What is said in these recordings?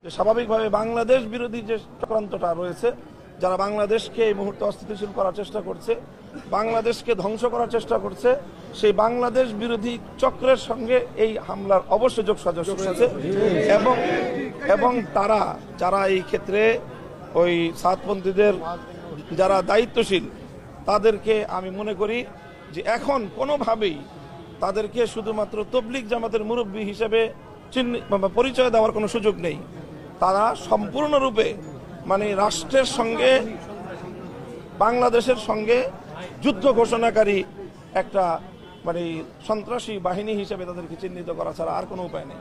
স্বাভাবিকভাবে বাংলাদেশ বিরোধী যে চক্রান্তটা রয়েছে, যারা বাংলাদেশকে এই মুহূর্তে অস্থিতিশীল করার চেষ্টা করছে, বাংলাদেশকে ধ্বংস করার চেষ্টা করছে, সেই বাংলাদেশ বিরোধী চক্রের সঙ্গে এই হামলার অবশ্যই যোগসাজশ রয়েছে। এবং তারা যারা এই ক্ষেত্রে ওই সাতপন্থীদের যারা দায়িত্বশীল, তাদেরকে আমি মনে করি যে এখন কোনোভাবেই তাদেরকে শুধুমাত্র তবলিগ জামাতের মুরব্বী হিসেবে পরিচয় দেওয়ার কোনো সুযোগ নেই। তারা সম্পূর্ণরূপে রাষ্ট্রের সঙ্গে, বাংলাদেশের সঙ্গে যুদ্ধ ঘোষণাকারী একটা সন্ত্রাসী বাহিনী হিসেবে তাদেরকে চিহ্নিত করা ছাড়া আর কোনো উপায় নেই।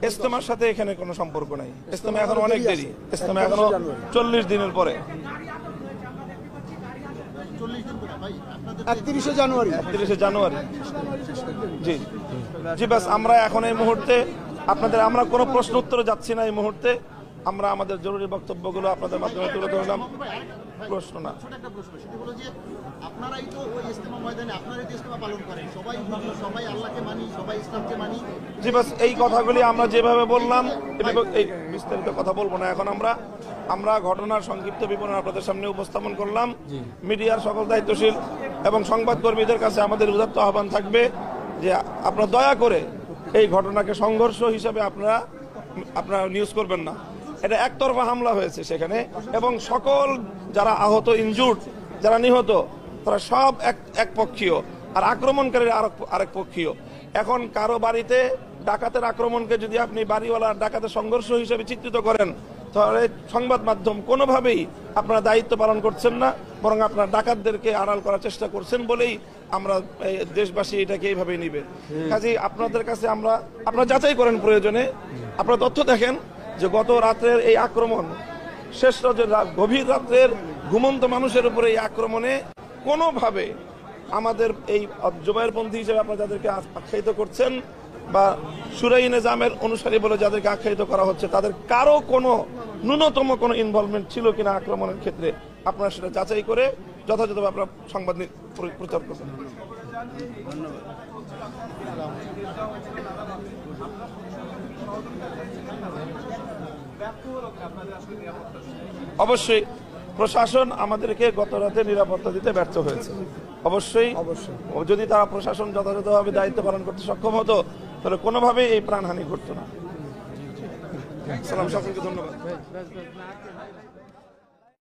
ইজতেমার সাথে এখানে কোনো সম্পর্ক নাই। ইজতেমা এখন অনেক দেরি, ইজতেমা এখনো 40 দিনের পরে। 31শে জানুয়ারি। জি জি, বাস আমরা এখন এই মুহূর্তে আমরা কোনো প্রশ্ন উত্তরে যাচ্ছি না। এই মুহূর্তে আমরা আমাদের জরুরি বক্তব্যগুলো আপনাদের মাধ্যমে তুলে ধরলাম। প্রশ্ন না, আপনারাই তো ওই ইজতেমা ময়দানে আপনারাই ইজতেমা পালন করেন, সবাই আল্লাহকে মানি, সবাই ইসলামকে মানি। জি, বাস এই কথাগুলি আমরা যেভাবে বললাম, এই বিস্তারিত কথা বলবো না। এখন আমরা ঘটনার সংক্ষিপ্ত বিবরণ আপনাদের সামনে উপস্থাপন করলাম। মিডিয়ার সকল দায়িত্বশীল এবং সংবাদকর্মীদের কাছে আমাদের উদাত্ত আহ্বান থাকবে যে আপনারা দয়া করে এই ঘটনাকে সংঘর্ষ হিসেবে আপনারা নিউজ করবেন না। এটা একতরফা হামলা হয়েছে সেখানে, এবং সকল যারা আহত, ইনজুর্ড, যারা নিহত, তারা সব এক পক্ষীয়, আর আক্রমণকারী আরেক পক্ষীয়। এখন কারো বাড়িতে ডাকাতের আক্রমণকে যদি আপনি বাড়িওয়ালা ডাকাতের সংঘর্ষ হিসেবে চিত্রিত করেন, তাহলে সংবাদ মাধ্যম কোনোভাবেই আপনারা দায়িত্ব পালন করছেন না, বরং আপনারা ডাকাতদেরকে আড়াল করার চেষ্টা করছেন বলেই আমরা দেশবাসী এটাকে এইভাবেই নিবে। কাজেই আপনাদের কাছে আপনারা যাচাই করেন, প্রয়োজনে আপনারা তথ্য দেখেন যে গত রাতের এই আক্রমণ, শেষ রাতের গভীর রাত্রের ঘুমন্ত মানুষের উপরে এই আক্রমণে কোনোভাবে আমাদের এই জুবায়েরপন্থী হিসেবে আপনারা যাদেরকে আখ্যায়িত করছেন বা শুরাই নিজামের অনুসারী বলে যাদেরকে আখ্যায়িত করা হচ্ছে, তাদের কারো কোনো ন্যূনতম কোনো ইনভলভমেন্ট ছিল কিনা আক্রমণের ক্ষেত্রে, আপনারা সেটা যাচাই করে যথাযথভাবে আপনারা সংবাদ প্রচার করবেন। অবশ্যই প্রশাসন আমাদেরকে গত রাতে নিরাপত্তা দিতে ব্যর্থ হয়েছে। অবশ্যই যদি তারা প্রশাসন যথাযথভাবে দায়িত্ব পালন করতে সক্ষম হতো, তাহলে কোনোভাবেই এই প্রাণহানি ঘটতো না। সালাম, সকলকে ধন্যবাদ।